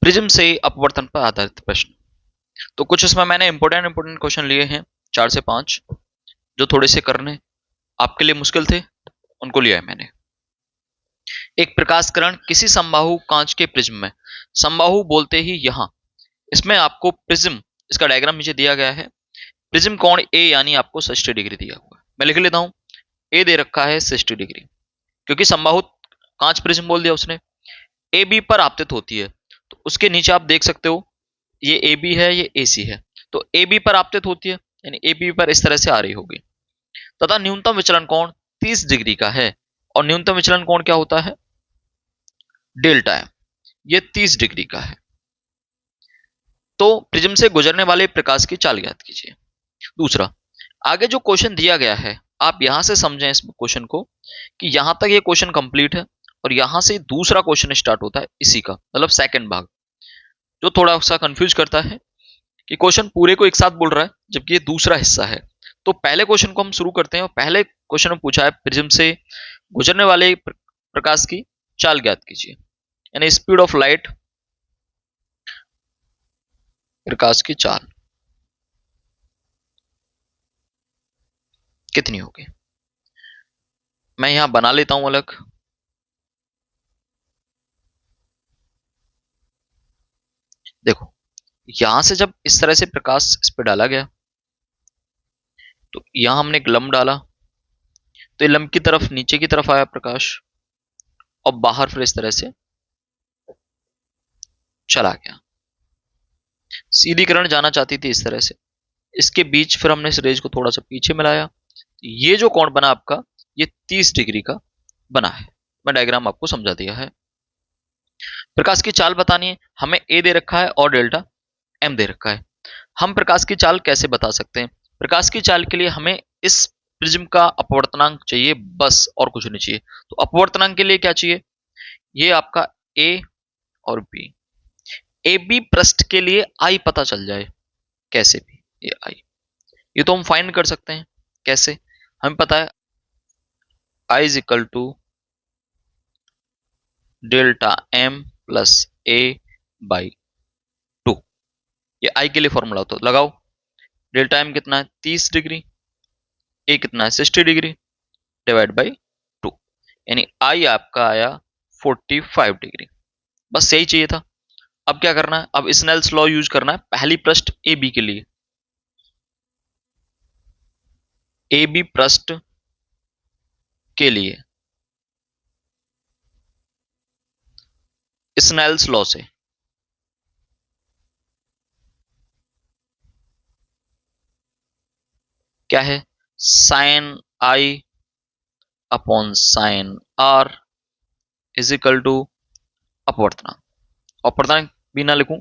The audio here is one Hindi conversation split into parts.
प्रिज्म से अपवर्तन पर आधारित प्रश्न। तो कुछ इसमें मैंने इंपोर्टेंट क्वेश्चन लिए हैं 4 से 5, जो थोड़े से करने आपके लिए मुश्किल थे, उनको लिया है मैंने। एक प्रकाश किरण किसी समबाहु कांच के प्रिज्म में, समबाहु बोलते ही यहां इसमें आपको प्रिज्म, इसका डायग्राम नीचे दिया गया है। प्रिज्म कोण ए यानी आपको 60 डिग्री दिया हुआ है। मैं लिख लेता हूं, ए दे रखा है 60 डिग्री, क्योंकि समबाहु कांच प्रिज्म बोल दिया उसने। ए बी पर आपतित होती है, तो उसके नीचे आप देख सकते हो ये ए बी है, ये ए सी है, तो ए बी पर आपतित होती है, यानी ए बी पर इस तरह से आ रही होगी। तथा न्यूनतम विचलन कोण 30 डिग्री का है, और न्यूनतम विचलन कोण क्या होता है? डेल्टा है, ये 30 डिग्री का है। तो प्रिज्म से गुजरने वाले प्रकाश की चाल ज्ञात कीजिए। दूसरा, आगे जो क्वेश्चन दिया गया है, आप यहां से समझें इस क्वेश्चन को कि यहां तक ये क्वेश्चन कंप्लीट है, और यहां से दूसरा क्वेश्चन स्टार्ट होता है इसी का, मतलब सेकंड भाग, जो थोड़ा सा कंफ्यूज करता है कि क्वेश्चन पूरे को एक साथ बोल रहा है जबकि ये दूसरा हिस्सा है। तो पहले क्वेश्चन को हम शुरू करते हैं, और पहले क्वेश्चन में पूछा है प्रिज्म से गुजरने वाले प्रकाश की चाल ज्ञात कीजिए, यानी स्पीड ऑफ लाइट, प्रकाश की चाल कितनी होगी। मैं यहां बना लेता हूं अलग। देखो, यहां से जब इस तरह से प्रकाश इस पर डाला गया, तो यहां हमने एक लंब डाला, तो ये लंब की तरफ नीचे की तरफ आया प्रकाश, और बाहर फिर इस तरह से चला गया। सीधी किरण जाना चाहती थी इस तरह से, इसके बीच फिर हमने इस रेज को थोड़ा सा पीछे मिलाया, ये जो कोण बना आपका, ये 30 डिग्री का बना है। मैं डायग्राम आपको समझा दिया है। प्रकाश की चाल बतानी है, हमें ए दे रखा है और डेल्टा एम दे रखा है। हम प्रकाश की चाल कैसे बता सकते हैं? प्रकाश की चाल के लिए हमें इस प्रिज्म का अपवर्तनांक चाहिए बस, और कुछ नहीं चाहिए। तो अपवर्तनांक के लिए क्या चाहिए? ये आपका ए और बी। ए बी पृष्ठ के लिए आई पता चल जाए, कैसे भी ये आई, ये तो हम फाइंड कर सकते हैं। कैसे? हमें पता है I is equal to delta M plus A by 2। ये आई के लिए फॉर्मूला होता है, लगाओ। डेल्टा एम कितना है? 30 डिग्री। ए कितना है? 60 डिग्री, डिवाइड बाई 2, यानी आई आपका आया 45 डिग्री। बस यही चाहिए था। अब क्या करना है? अब स्नेल्स लॉ यूज करना है पहली पृष्ठ ए बी के लिए। ए बी पृष्ठ के लिए स्नेल्स लॉ से क्या है? Sine I upon sine R is equal to अपवर्तनांक। अपवर्तनांक भी ना लिखूं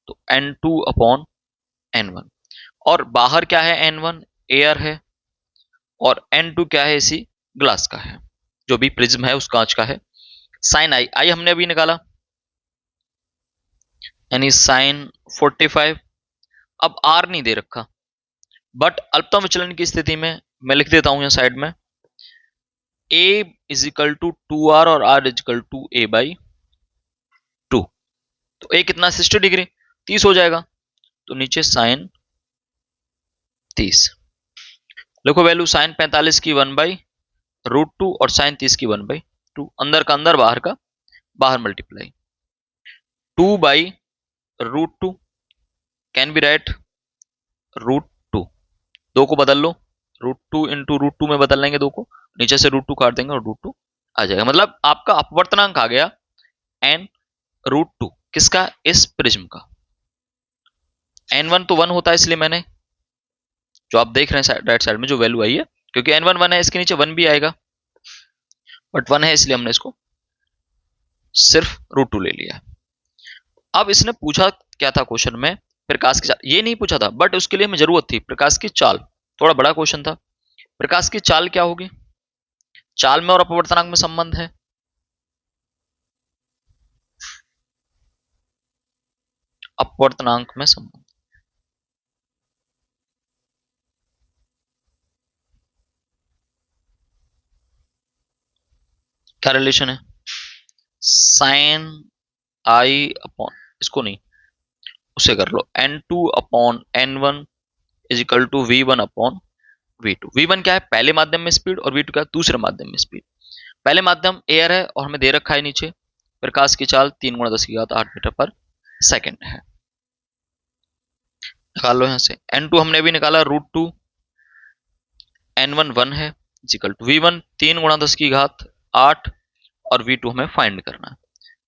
तो n2 अपॉन n1, और बाहर क्या है? n1 एयर है, और n2 क्या है? इसी ग्लास का है, जो भी प्रिज्म है उस कांच का है। साइन आई, आई हमने अभी निकाला, यानी साइन 45। अब आर नहीं दे रखा, बट अल्पतम विचलन की स्थिति में मैं लिख देता हूं यहां साइड में, a is equal to 2r और r is equal to a by 2। तो a कितना? 60 डिग्री, 30 हो जाएगा, तो नीचे साइन 30। लिखो वैल्यू, साइन 45 की 1/√2 और साइन 30 की 1/2। अंदर का अंदर, बाहर का बाहर, मल्टीप्लाई 2/√2 कैन बी राइट √2। दो को बदल लो, √2 इंटू √2 में बदल लेंगे दो को, नीचे से √2 काट देंगे और √2 आ जाएगा। मतलब आपका अपवर्तनांक आ गया n√2। किसका? इस प्रिज्म का। n1 तो 1 होता है, इसलिए मैंने जो आप देख रहे हैं राइट साइड में जो वैल्यू आई है, क्योंकि n1 1 है, इसके नीचे 1 भी आएगा, बट 1 है इसलिए हमने इसको सिर्फ √2 ले लिया। अब इसने पूछा क्या था क्वेश्चन में? प्रकाश की चाल। ये नहीं पूछा था, बट उसके लिए हमें जरूरत थी प्रकाश की चाल। थोड़ा बड़ा क्वेश्चन था। प्रकाश की चाल क्या होगी? चाल में और अपवर्तनांक में संबंध है। अपवर्तनांक में संबंध, क्या रिलेशन है? साइन आई अपॉन इसको नहीं, उसे कर लो n2 upon n1 is equal to v1 upon v2। v1 क्या है, पहले माध्यम में स्पीड, और v2 क्या है, दूसरे माध्यम में स्पीड। पहले माध्यम एयर है और हमें दे रखा है नीचे प्रकाश की चाल 3 गुणा 10 की घात 8 मीटर पर सेकेंड है। निकाल लो यहां से, n2 हमने भी निकाला √2, n1 1 है इक्वल टू v1 3 गुणा 10 की घात 8 और v2 हमें फाइंड करना है।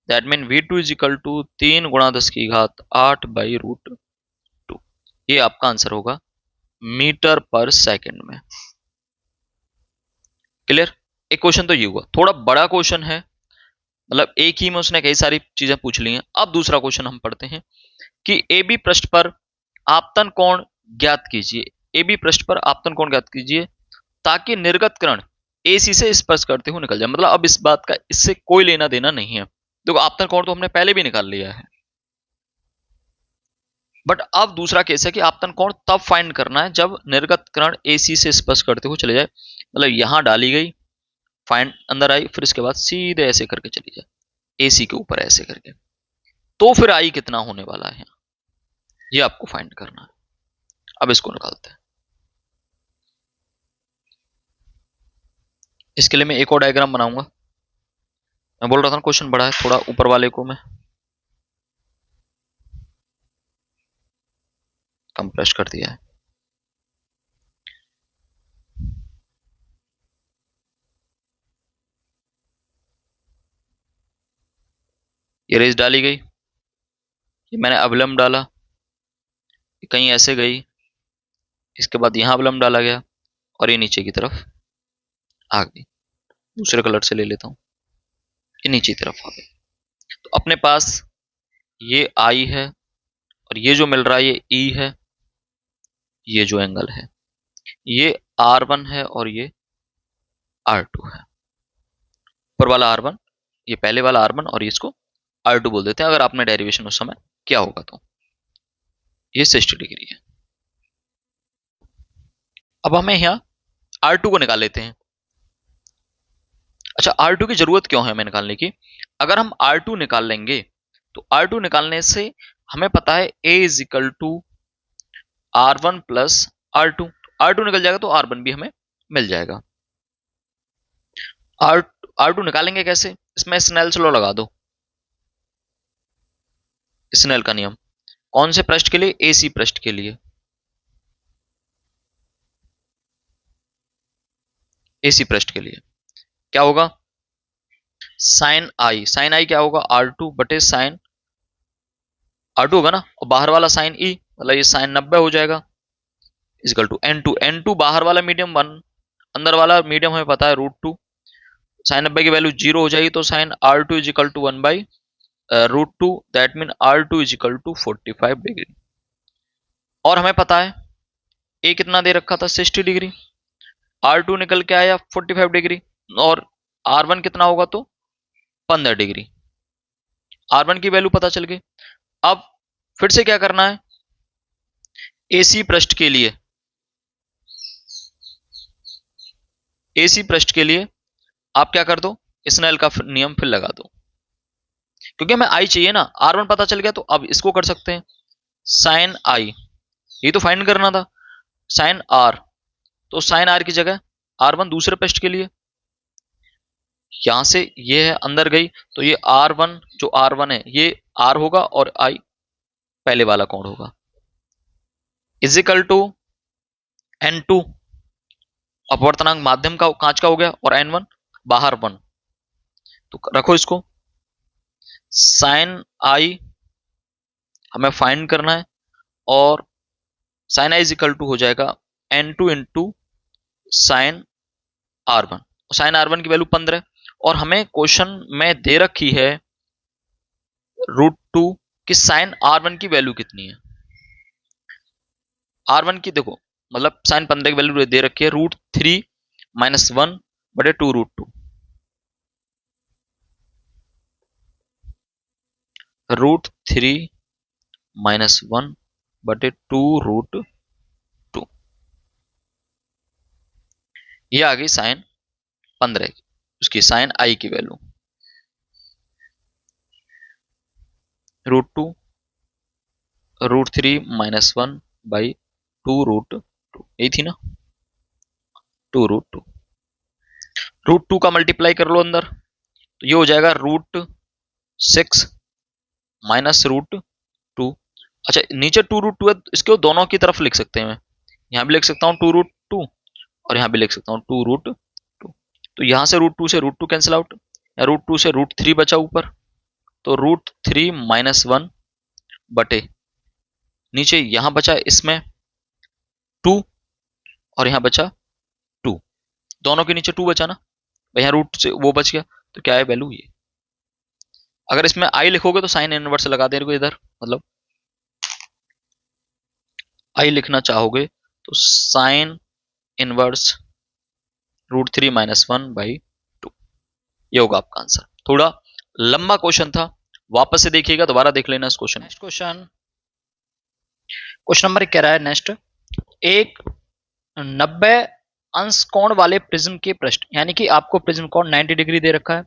That mean v2 is equal to 3 गुणा 10 की घात 8 बाई √2। ये आपका आंसर होगा मीटर पर सेकेंड में। क्लियर? एक क्वेश्चन तो ये हुआ, थोड़ा बड़ा क्वेश्चन है, मतलब एक ही में उसने कई सारी चीजें पूछ ली हैं। अब दूसरा क्वेश्चन हम पढ़ते हैं कि ए बी पृष्ठ पर आपतन कोण ज्ञात कीजिए। ए बी पृष्ठ पर आपतन कोण ज्ञात कीजिए ताकि निर्गत किरण AC से स्पर्श करते हुए निकल जाए। मतलब अब इस बात का इससे कोई लेना देना नहीं है। देखो आपतन कोण तो हमने पहले भी निकाल लिया है, बट अब दूसरा केस है कि आपतन कोण तब फाइंड करना है जब निर्गत किरण AC से स्पर्श करते हुए चले जाए। मतलब यहां डाली गई, फाइंड अंदर आई, फिर इसके बाद सीधे ऐसे करके चली जाए AC के ऊपर ऐसे करके, तो फिर I कितना होने वाला है ये आपको फाइंड करना है। अब इसको निकालते हैं। इसके लिए मैं एक और डायग्राम बनाऊंगा। मैं बोल रहा था क्वेश्चन बड़ा है, थोड़ा ऊपर वाले को मैं कंप्रेस कर दिया है। ये रेस डाली गई, ये मैंने अवलंब डाला, कहीं ऐसे गई, इसके बाद यहां अवलंब डाला गया और ये नीचे की तरफ आ गई। दूसरे कलर से ले लेता हूं, ये नीचे की तरफ आ गई। तो अपने पास ये I है और ये जो मिल रहा है ये E है, ये जो एंगल है ये R1 है और ये R2 है। ऊपर वाला R1, ये पहले वाला R1 और इसको R2 बोल देते हैं अगर आपने डेरिवेशन उस समय क्या होगा तो। ये 60 डिग्री है। अब हमें यहाँ R2 को निकाल लेते हैं। अच्छा, R2 की जरूरत क्यों है हमें निकालने की? अगर हम R2 निकाल लेंगे तो R2 निकालने से हमें पता है A is equal to R1 plus R2। R2 निकल जाएगा तो R1 भी हमें मिल जाएगा। R2 निकालेंगे कैसे? इसमें स्नेल्स लॉ लगा दो, स्नेल का नियम। कौन से पृष्ठ के लिए? AC पृष्ठ के लिए। AC पृष्ठ के लिए क्या होगा? साइन I क्या होगा? R2 बटे साइन R2 होगा ना, और बाहर वाला साइन E, मतलब ये साइन 90 हो जाएगा इक्वल टू N2 बाहर वाला मीडियम 1, अंदर वाला मीडियम हमें पता है √2। साइन 90 की वैल्यू 0 हो जाएगी तो sine R2 is equal to 1 by √2। That mean R2 is equal to 45 degree. और हमें पता है A कितना दे रखा था? 60 डिग्री। R2 निकल के आया 45 डिग्री और R1 कितना होगा तो 15 डिग्री। R1 की वैल्यू पता चल गई। अब फिर से क्या करना है? AC पृष्ठ के लिए, AC पृष्ठ के लिए आप क्या कर दो? स्नेल का नियम फिर लगा दो, क्योंकि हमें I चाहिए ना। R1 पता चल गया तो अब इसको कर सकते हैं साइन I, ये तो फाइंड करना था। साइन R, तो साइन R की जगह R1 दूसरे पृष्ठ के लिए, यहां से ये है अंदर गई तो ये R1 जो R1 है ये R होगा और I पहले वाला कोण होगा इजिकल टू N2 अपवर्तनांक माध्यम का कांच का हो गया और N1 बाहर 1। तो रखो इसको, साइन I हमें फाइंड करना है और साइन I इजिकल टू हो जाएगा N2 into sine R1। Sign R1 की वैल्यू 15 और हमें क्वेश्चन में दे रखी है √2 कि साइन R1 की वैल्यू कितनी है। R1 की देखो, मतलब साइन 15 की वैल्यू दे रखी है √3 माइनस 1 बटे 2 √2। √3 माइनस 1 बटे 2 √2, ये आ गई साइन 15 की, उसकी साइन I की वैल्यू √2 √3 - 1/2√2, यही थी ना, 2√2। √2 का मल्टीप्लाई कर लो अंदर, तो ये हो जाएगा √6 -√2। अच्छा, नीचे 2√2 है, इसको दोनों की तरफ लिख सकते हैं। मैं यहाँ भी लिख सकता हूँ 2√2 और यहाँ भी लिख सकता हूँ 2√2। तो यहाँ से √2 से √2 कैंसिल आउट, या √2 से √3 बचा ऊपर, तो √3 - 1 बटे नीचे यहाँ बचा इसमें 2 और यहाँ बचा 2, दोनों के नीचे 2 बचा ना, यहाँ रूट से वो बच गया, तो क्या है वैल्यू ये। अगर इसमें आई लिखोगे तो साइन इनवर्स लगा देंगे इधर, मतलब आई लिखना चाहोगे तो साइन इनवर्स √3 - 1/2, ये होगा आपका आंसर। थोड़ा लंबा क्वेश्चन था, वापस से देखिएगा, दोबारा देख लेना इस question. Next question, question number कह रहा है नेक्स्ट, एक 90 अंश कोण वाले प्रिज्म के पृष्ठ, यानी कि आपको प्रिज्म कोण 90 डिग्री दे रखा है,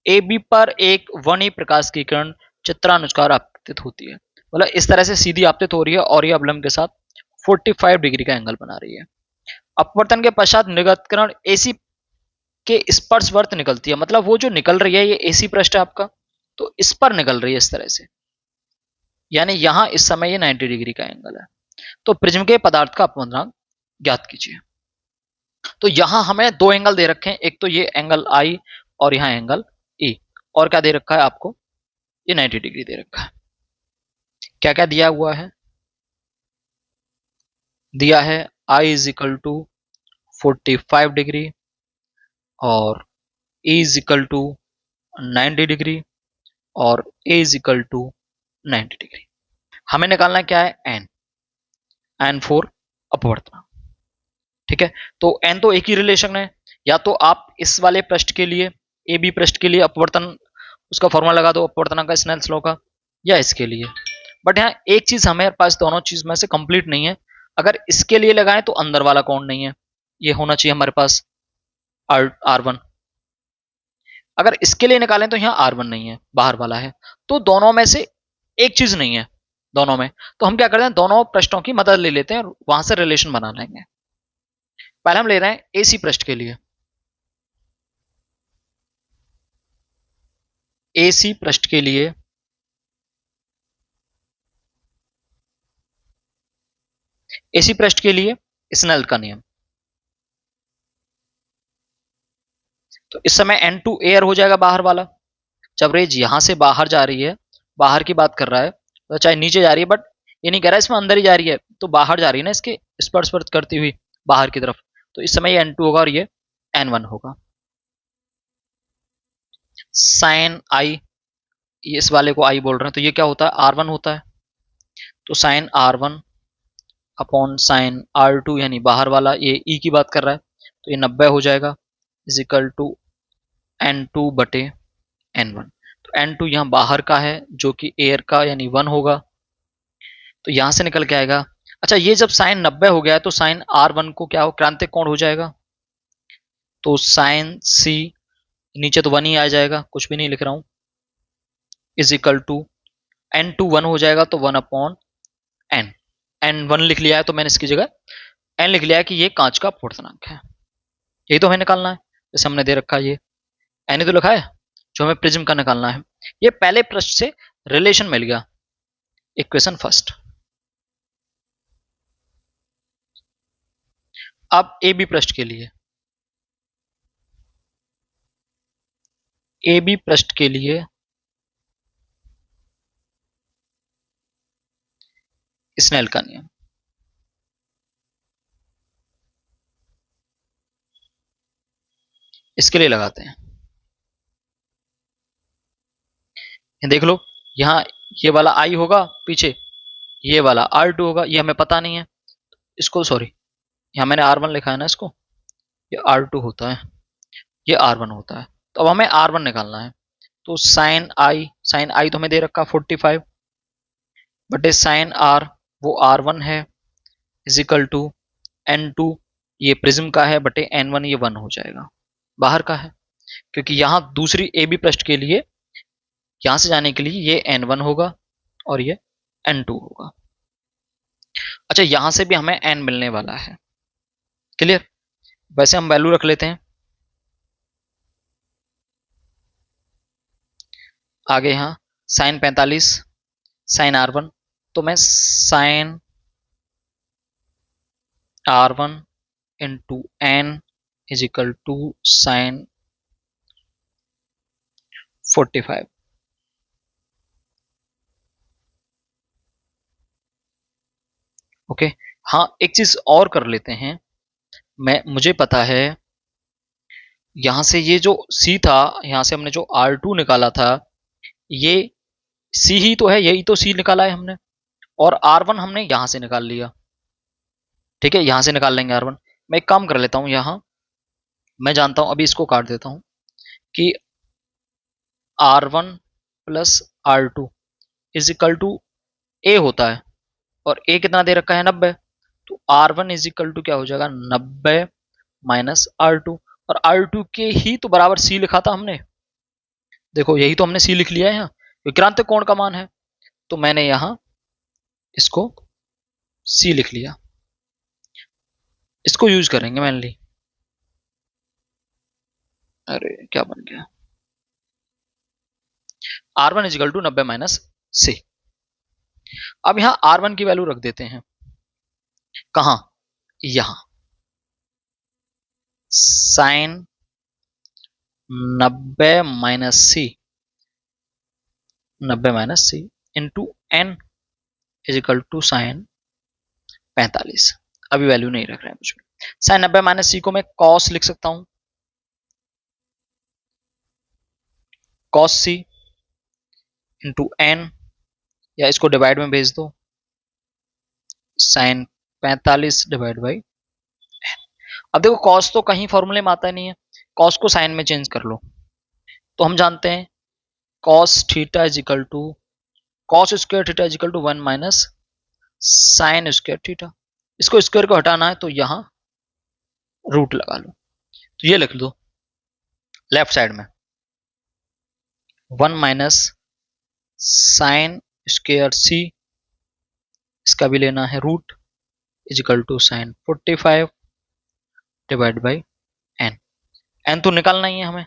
ए बी पर एक वनी प्रकाश की किरण चित्रानुसार आपतित होती है, मतलब इस तरह से सीधी आपतित हो रही है और ये अवलंब के साथ 45 डिग्री का एंगल बना रही है। अपवर्तन के पश्चात निर्गत किरण एसी के स्पर्शवर्त निकलती है, मतलब वो जो निकल रही है ये एसी पृष्ठ है आपका, तो इस पर निकल रही है इस तरह से, यानी यहां इस समय ये 90 डिग्री का एंगल है। तो प्रिज्म के पदार्थ का अपवर्तनांक ज्ञात कीजिए। तो यहां हमें दो एंगल दे रखे हैं, एक तो ये एंगल आई और यहां एंगल ई, और क्या दे रखा है आपको, ये 90 डिग्री दे रखा है। क्या क्या दिया हुआ है, दिया है I = 45 डिग्री और E = 90 डिग्री और A = 90 डिग्री। हमें निकालना क्या है, n फॉर अपवर्तनांक, ठीक है। तो n तो एक ही रिलेशन है, या तो आप इस वाले पृष्ठ के लिए ए बी पृष्ठ के लिए अपवर्तन उसका फॉर्मूला लगा दो अपवर्तनांक का स्नेल्स लॉ का, या इसके लिए। बट यहाँ एक चीज हमें पास दोनों चीज में से कंप्लीट नहीं है, अगर इसके लिए लगाएं तो अंदर वाला कोण नहीं है, ये होना चाहिए हमारे पास R1। अगर इसके लिए निकालें तो यहाँ R1 नहीं है, बाहर वाला है, तो दोनों में से एक चीज नहीं है दोनों में, तो हम क्या करते हैं, दोनों पृष्ठों की मदद ले लेते हैं और वहां से रिलेशन बना लेंगे। पहले हम ले रहे हैं एसी पृष्ठ के लिए, एसी पृष्ठ के लिए एसी पृष्ठ के लिए स्नेल का नियम, तो इस समय N2 एयर हो जाएगा बाहर वाला, जब रेज यहां से बाहर जा रही है, बाहर की बात कर रहा है, तो चाहे नीचे जा रही है, बट ये नहीं कह रहा है इसमें अंदर ही जा रही है, तो बाहर जा रही है ना, इसके स्पर्श करती हुई बाहर की तरफ, तो इस समय ये N2 होगा और ये N1 होगा। साइन आई, ये इस वाले को आई बोल रहे हैं, तो ये क्या होता है, R1 होता है, तो sign R1 upon sine R2, यानी बाहर वाला ये E की बात कर रहा है, तो ये 90 हो जाएगा, = N2 बटे N1। तो N2 यहाँ बाहर का है जो कि एयर का यानी 1 होगा, तो यहां से निकल के आएगा। अच्छा, ये जब साइन 90 हो गया तो साइन R1 को क्या हो, क्रांतिक कोण हो जाएगा, तो साइन C, नीचे तो 1 ही आ जाएगा, कुछ भी नहीं लिख रहा हूं, = N2 1 हो जाएगा, तो 1/n, N1 लिख लिया है तो मैंने इसकी जगह n लिख लिया है कि ये कांच का अपवर्तनांक है, यही तो हमें निकालना है, जैसे हमने दे रखा है ये n ही तो लिखा है, जो हमें प्रिज्म का निकालना है। ये पहले पृष्ठ से रिलेशन मिल गया, इक्वेशन फर्स्ट। अब ए बी पृष्ठ के लिए, ए बी पृष्ठ के लिए स्नेल का नियम, इसके लिए लगाते हैं। देख लो, यहां ये वाला आई होगा, पीछे ये वाला R2 होगा, ये हमें पता नहीं है, इसको सॉरी यहां मैंने R1 लिखा है ना, इसको ये R2 होता है, ये R1 होता है, तो अब हमें R1 निकालना है। तो साइन आई तो हमें दे रखा 45 बटे साइन R, वो R1 है, = N2, ये प्रिज्म का है, बटे N1, ये 1 हो जाएगा, बाहर का है, क्योंकि यहां दूसरी ए बी पृष्ठ के लिए यहां से जाने के लिए ये N1 होगा और ये N2 होगा। अच्छा, यहां से भी हमें n मिलने वाला है। क्लियर? वैसे हम वैल्यू रख लेते हैं आगे। यहाँ साइन 45 साइन R1, तो मैं sine R1 into n is equal to sine 45। Okay. हाँ, एक चीज और कर लेते हैं। मुझे पता है यहां से ये जो C था, यहां से हमने जो R2 निकाला था, ये C ही तो है, यही तो C निकाला है हमने, और R1 हमने यहां से निकाल लिया। ठीक है, यहां से निकाल लेंगे R1। मैं एक काम कर लेता हूं, यहां मैं जानता हूं, अभी इसको काट देता हूं कि R1 plus R2 is equal to A होता है, और A कितना दे रखा है, 90। तो R1 इज इक्वल टू क्या हो जाएगा, 90 माइनस R2, और R2 के ही तो बराबर C लिखा था हमने। देखो, यही तो हमने C लिख लिया है यहाँ, विक्रांत कोण का मान है, तो मैंने यहां इसको C लिख लिया। इसको यूज करेंगे मेनली। अरे क्या बन गया, R1 is equal to 90 minus C। अब यहां R1 की वैल्यू रख देते हैं, कहां, यहां sine 90 minus C, 90 minus C इंटू n इजिकल टू साइन 45। अभी वैल्यू नहीं रख रहे हैं कुछ भी। साइन 90 माइनस C को मैं कॉस लिख सकता हूं, कॉस C इंटू n, या इसको डिवाइड में भेज दो, साइन 45 डिवाइड बाई। अब देखो, कॉस तो कहीं फॉर्मूले में आता नहीं है, कॉस को साइन में चेंज कर लो। तो हम जानते हैं cos theta is equal to, cos square theta is equal to 1 minus sine square theta. इसको स्क्वायर को हटाना है तो यहां रूट लगा लो, तो ये लिख दो लेफ्ट साइड में 1 माइनस साइन स्क्वायर C, इसका भी लेना है root, is equal to sine 45 divide by n। n तो निकालना ही है हमें,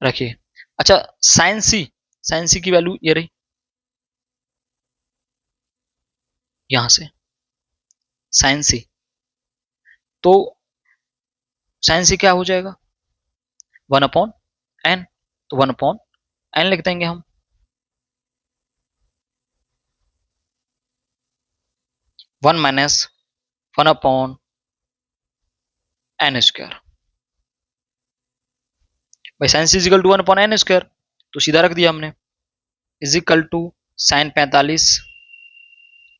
रखिए। अच्छा, साइन C की वैल्यू ये रही, यहां से साइन C, तो साइन C क्या हो जाएगा, 1 अपॉन n, तो 1 अपॉन n लिख देंगे हम। 1 माइनस 1 अपॉन n स्क्वायर, भाई sine C is equal to 1 upon n square, तो सीधा रख दिया हमने, इजिकल टू साइन 45,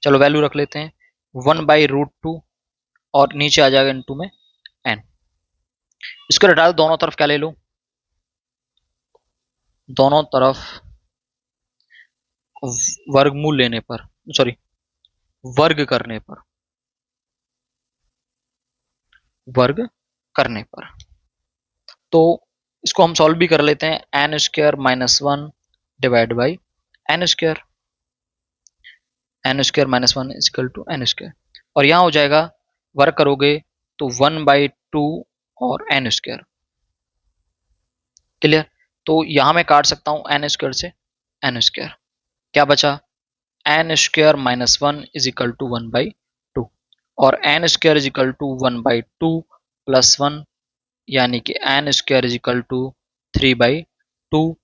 चलो वैल्यू रख लेते हैं 1 बाई रूट 2, और नीचे आ जाएगा इनटू में n। इसको हटा दो, दोनों तरफ क्या ले लो, दोनों तरफ वर्गमूल लेने पर, सॉरी वर्ग करने पर, वर्ग करने पर, तो इसको हम सॉल्व भी कर लेते हैं, N square minus 1 divide by N square, N square minus 1 equal to N square, और यहां हो जाएगा वर्ग करोगे तो 1 बाई 2 और एन स्क्वायर। क्लियर? तो यहां मैं काट सकता हूं एन स्क्वायर से एन स्क्वायर, क्या बचा, N square minus 1 is equal to 1 by 2, और N square is equal to 1 by 2 plus 1, यानी कि N square is equal to 3 by 2।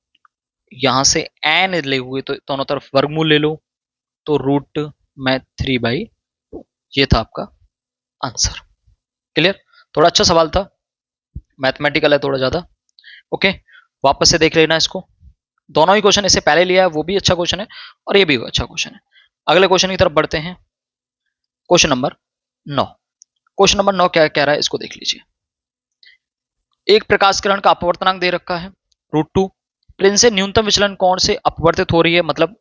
यहां से एन ले हुए तो दोनों तरफ वर्गमूल ले लो, तो रूट में 3 बाई 2, ये था आपका आंसर। क्लियर? थोड़ा अच्छा सवाल था, मैथमेटिकल है थोड़ा ज्यादा। ओके, वापस से देख लेना इसको, दोनों ही क्वेश्चन इससे पहले लिया है, वो भी अच्छा क्वेश्चन है और ये भी अच्छा क्वेश्चन है। अगले क्वेश्चन की तरफ बढ़ते हैं, क्वेश्चन नंबर 9। क्वेश्चन नंबर 9 क्या कह रहा है, इसको देख लीजिए। एक प्रकाश किरण का अपवर्तनांक दे रखा है √2, प्लेन से न्यूनतम विचलन कोण से अपवर्तित हो रही है, मतलब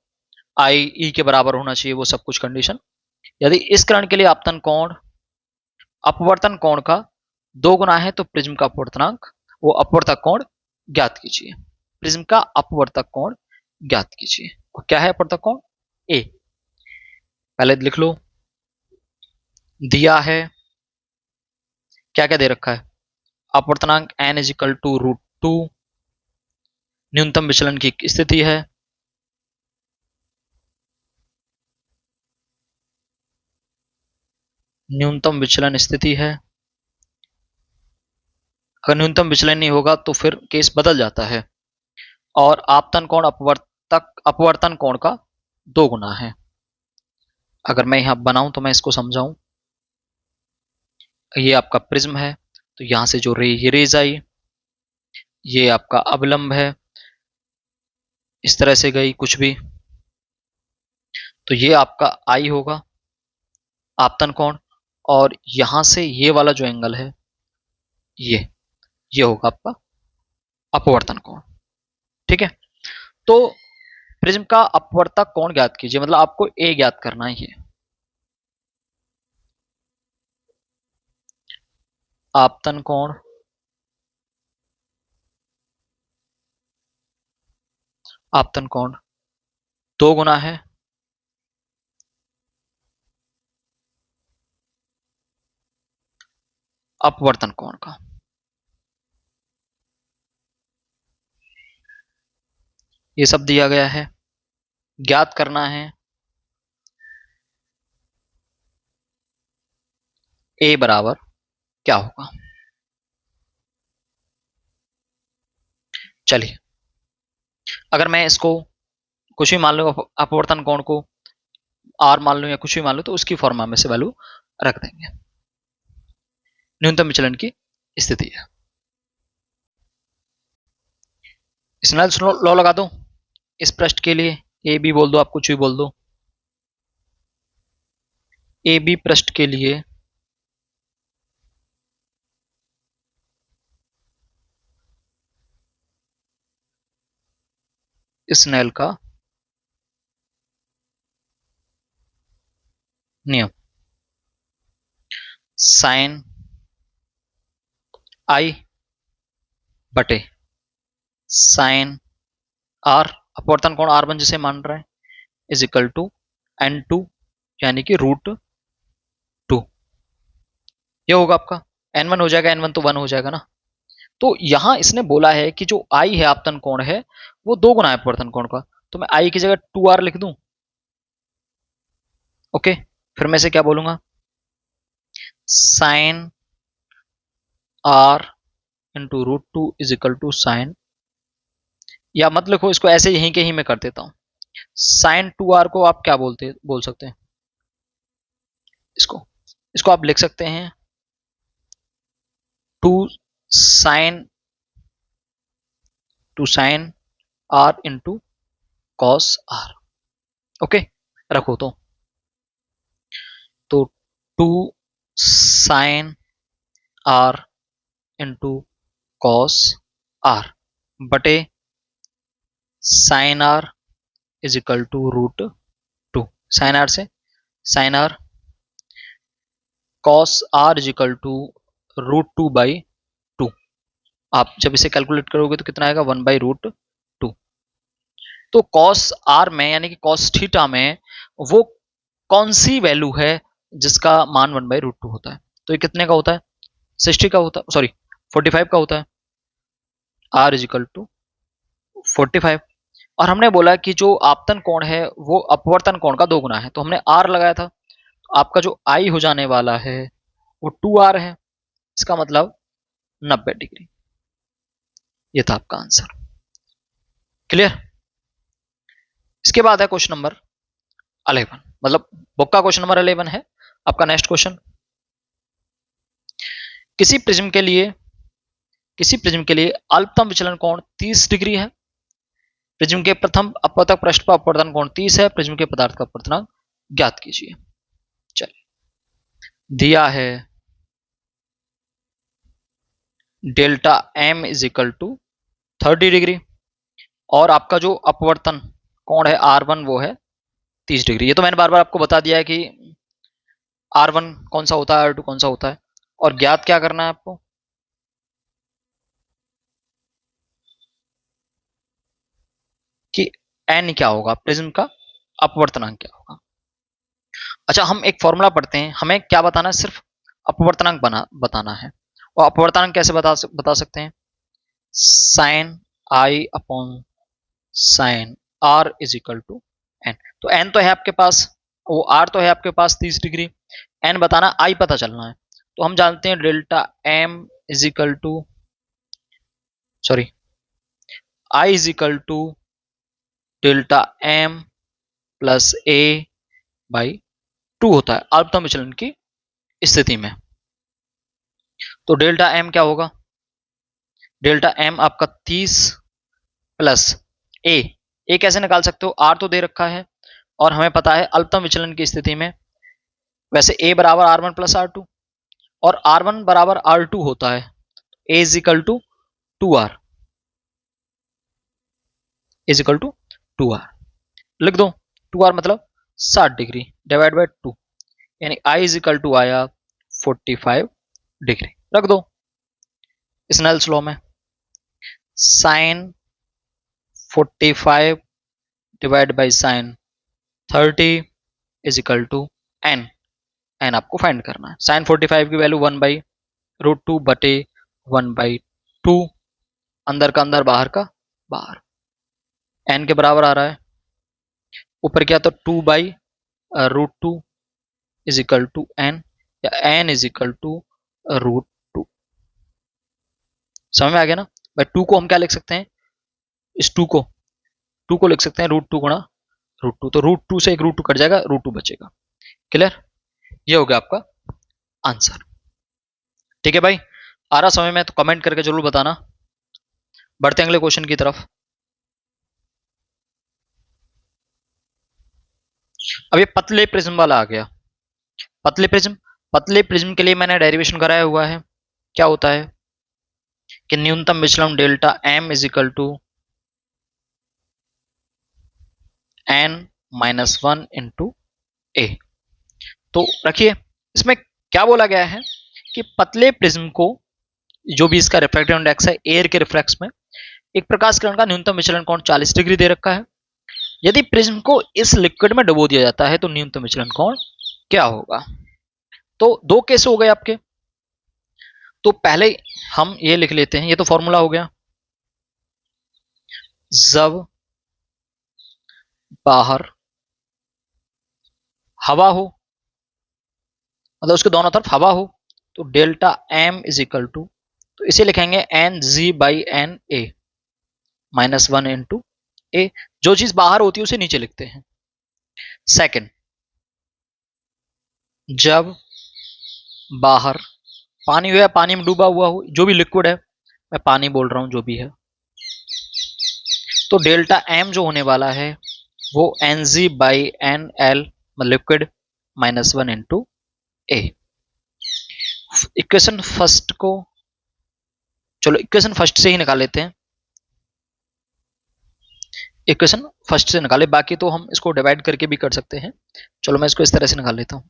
आई ई के बराबर होना चाहिए वो सब कुछ कंडीशन। यदि इस किरण के लिए आपतन कोण अपवर्तन कोण का 2 गुना है तो प्रिज्म का अपवर्तनांक, वो अपवर्तक कोण ज्ञात कीजिए। प्रिज्म का अपवर्तक कोण ज्ञात कीजिए, और क्या है अपवर्तक कोण, ए। पहले लिख लो दिया है क्या क्या दे रखा है, अपवर्तनांक n इज इक्वल टू √2, न्यूनतम विचलन की स्थिति है, न्यूनतम विचलन स्थिति है। अगर न्यूनतम विचलन नहीं होगा तो फिर केस बदल जाता है, और आपतन कोण अपवर्तन कोण का 2 गुना है। अगर मैं यहां बनाऊं तो मैं इसको समझाऊं, ये आपका प्रिज्म है, तो यहां से जो ये रेज आई, ये आपका अवलंब है, इस तरह से गई कुछ भी, तो ये आपका आई होगा आपतन कोण, और यहां से ये वाला जो एंगल है ये होगा आपका अपवर्तन कोण। ठीक है, तो प्रिज्म का अपवर्तक कोण ज्ञात कीजिए, मतलब आपको ए ज्ञात करना है। ये आपतन कोण आपतन कोण 2 गुना है अपवर्तन कोण का। ये सब दिया गया है, ज्ञात करना है ए बराबर क्या होगा। चलिए, अगर मैं इसको कुछ भी मान लूं, अपवर्तन कोण को आर मान लूं या कुछ भी मान लूं, तो उसकी फॉर्मा में से वैल्यू रख देंगे। न्यूनतम विचलन की स्थिति है, स्नेल्स लॉ लगा दो इस पृष्ठ के लिए, ए बी बोल दो, आप कुछ भी बोल दो। ए बी पृष्ठ के लिए स्नेल का नियम, साइन आई बटे साइन आर, अपवर्तन कोण R1 जिसे मान रहे हैं, इज इक्वल टू N2 यानी कि √2। ये होगा आपका N1 हो जाएगा, N1 तो 1 हो जाएगा ना। तो यहां इसने बोला है कि जो I है आपतन कोण है वो 2 गुना है अपवर्तन कोण का, तो मैं I की जगह 2R लिख दूं। ओके, फिर मैं इसे क्या बोलूंगा, sine R into √2 is equal to sine, या मत लिखो इसको, ऐसे यहीं के ही मैं कर देता हूं। साइन 2R को आप क्या बोल सकते हैं, इसको इसको आप लिख सकते हैं 2 sine R into cos R। Okay, रखो तो 2 sine R into cos R बटे sine R is equal to √2। Sine R से sine R, cos R is equal to √2/2। आप जब इसे कैलकुलेट करोगे तो कितना आएगा, 1/√2। तो कॉस R में यानी कि कॉस थीटा में वो कौन सी वैल्यू है जिसका मान 1/√2 होता है, तो ये कितने का होता है, 60 का होता है, सॉरी 45 का होता है। R इज इक्वल टू 45, और हमने बोला कि जो आपतन कोण है वो अपवर्तन कोण का 2 गुना है, तो हमने R लगाया था, तो आपका जो I हो जाने वाला है वो 2R है, इसका मतलब 90 डिग्री। ये था आपका आंसर। क्लियर। इसके बाद है क्वेश्चन नंबर 11, मतलब बुक का क्वेश्चन नंबर 11 है आपका नेक्स्ट क्वेश्चन। किसी प्रिज्म के लिए अल्पतम विचलन कोण 30 डिग्री है। प्रिज्म के प्रथम अपवर्तक पृष्ठ पर अपवर्तन कोण 30 है। प्रिज्म के पदार्थ का अपवर्तनांक ज्ञात कीजिए। चलिए, दिया है delta M is equal to 30 degree, और आपका जो अपवर्तन कोण है R1 वो है 30 डिग्री। ये तो मैंने बार बार आपको बता दिया है कि R1 कौन सा होता है, R2 कौन सा होता है, और ज्ञात क्या करना है आपको, कि N क्या होगा, प्रिज्म का अपवर्तनांक क्या होगा। अच्छा, हम एक फॉर्मूला पढ़ते हैं, हमें क्या बताना है, सिर्फ अपवर्तनांक बताना है। और अपवर्तनांक कैसे बता सकते हैं, sine I upon sine R is equal to N. तो एन तो है आपके पास, वो आर तो है आपके पास 30 डिग्री, एन बताना, आई पता चलना है। तो हम जानते हैं delta M is equal to, sorry, I is equal to delta M plus A by 2 होता है अल्पतम विचलन की स्थिति में। तो डेल्टा एम क्या होगा, डेल्टा एम आपका 30 प्लस ए कैसे निकाल सकते हो, आर तो दे रखा है और हमें पता है अल्पतम विचलन की स्थिति में वैसे ए बराबर r one plus r two और आर वन बराबर आर टू होता है, A is equal to 2r, is equal to 2r लिख दो। 2r मतलब 60 डिग्री डिवाइड बाई 2, यानी आई इज इक्वल टू आया 45 डिग्री। रख दो स्नेल्स लॉ में, sine 45 divide by sine 30 is equal to N. N आपको फाइंड करना है। साइन 45 की वैल्यू 1 बाई रूट 2 बटे 1 बाई 2, अंदर का अंदर बाहर का बाहर, एन के बराबर आ रहा है। ऊपर क्या, तो 2 by root 2 is equal to n, या n is equal to root 2। समझ में आ गया ना भाई। 2 को हम क्या लिख सकते हैं, इस 2 को लिख सकते हैं रूट 2 गुणा रूट 2, तो रूट 2 से एक रूट 2 कट जाएगा, रूट 2 बचेगा। क्लियर, ये हो गया आपका आंसर। ठीक है भाई, आ रहा समझ में तो कमेंट करके जरूर बताना। बढ़ते हैं अगले क्वेश्चन की तरफ। अब ये पतले प्रिज्म वाला आ गया। पतले प्रिज्म के लिए मैंने डेरिवेशन कराया हुआ है। क्या होता है कि न्यूनतम विचलन delta M is equal to n minus 1 into A. तो रखिए, इसमें क्या बोला गया है कि पतले प्रिज्म को, जो भी इसका रिफ्रैक्टिव इंडेक्स है एयर के रिफ्लेक्स में, एक प्रकाश किरण का न्यूनतम विचलन कोण 40 डिग्री दे रखा है। यदि प्रिज्म को इस लिक्विड में डुबो दिया जाता है तो न्यूनतम विचलन कोण क्या होगा। तो दो केस हो गए आपके। तो पहले हम ये लिख लेते हैं, ये तो फॉर्मूला हो गया, जब बाहर हवा हो, मतलब उसके दोनों तरफ हवा हो, तो delta M is equal to, तो इसे लिखेंगे n ji by n a minus 1 into A. जो चीज बाहर होती है उसे नीचे लिखते हैं। सेकंड, जब बाहर पानी हो या पानी में डूबा हुआ हो, जो भी लिक्विड है, मैं पानी बोल रहा हूं जो भी है, तो डेल्टा एम जो होने वाला है वो N ji by N L liquid minus 1 into A. Equation first को, चलो इक्वेशन फर्स्ट से ही निकाल लेते हैं। इक्वेशन फर्स्ट से निकाले, बाकी तो हम इसको डिवाइड करके भी कर सकते हैं। चलो मैं इसको इस तरह से निकाल लेता हूं।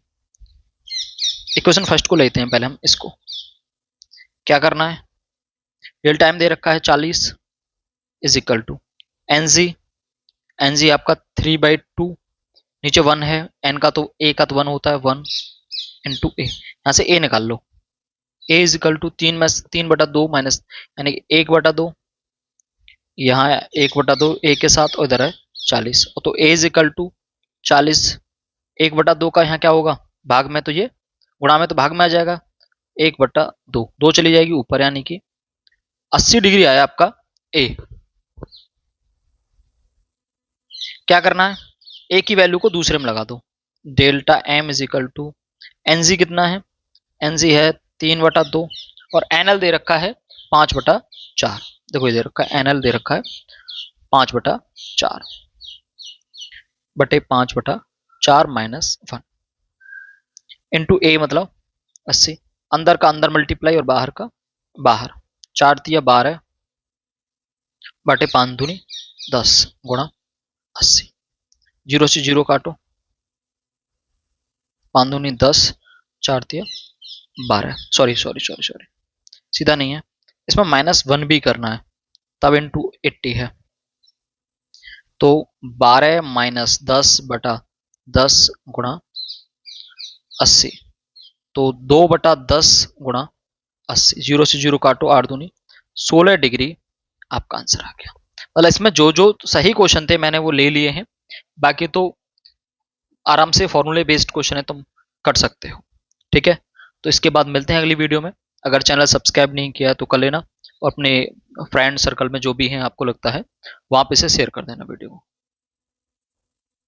इक्वेशन फर्स्ट को लेते हैं पहले हम। इसको क्या करना है, डेल्टा एम दे रखा है 40 is equal to N G आपका 3/2, नीचे 1 है, एन का तो ए का तो 1 होता है, 1 इंटू ए। यहां से ए निकाल लो, ए इज इक्वल टू 3/2 माइनस, यानी 1/2, यहाँ 1/2 ए के साथ, और इधर है 40, तो ए इज इक्वल टू 40, 1/2 का यहाँ क्या होगा, भाग में, तो ये गुणा में तो भाग में आ जाएगा, 1/2, 2 चली जाएगी ऊपर, यानी कि 80 डिग्री आया आपका ए। क्या करना है, ए की वैल्यू को दूसरे में लगा दो, delta M is equal to NG कितना है, एनजी है 3/2 और एनएल दे रखा है 5/4। देखो ये दे रखा है, एनएल दे रखा है 5/4 बटे 5/4 माइनस 1 इंटू ए मतलब 80, अंदर का अंदर मल्टीप्लाई और बाहर का बाहर, 4 तिया 12 बटे 5 दूनी 10 गुणा 80, 0 से 0 काटो, 5 दूनी 10, 4 तिया 12, सॉरी सीधा नहीं है, इसमें -1 भी करना है, तब इंटू 80 है, तो 12 माइनस 10 बटा 10 गुणा 80, तो 2/10 गुणा 80, 0 से 0 काटो, 8 दूनी 16 डिग्री आपका आंसर आ गया। मतलब इसमें जो जो सही क्वेश्चन थे मैंने वो ले लिए हैं, बाकी तो आराम से फॉर्मूले बेस्ड क्वेश्चन है, तुम कर सकते हो। ठीक है, तो इसके बाद मिलते हैं अगली वीडियो में। अगर चैनल सब्सक्राइब नहीं किया तो कर लेना, और अपने फ्रेंड सर्कल में जो भी हैं आपको लगता है वहां पे से शेयर कर देना वीडियो को।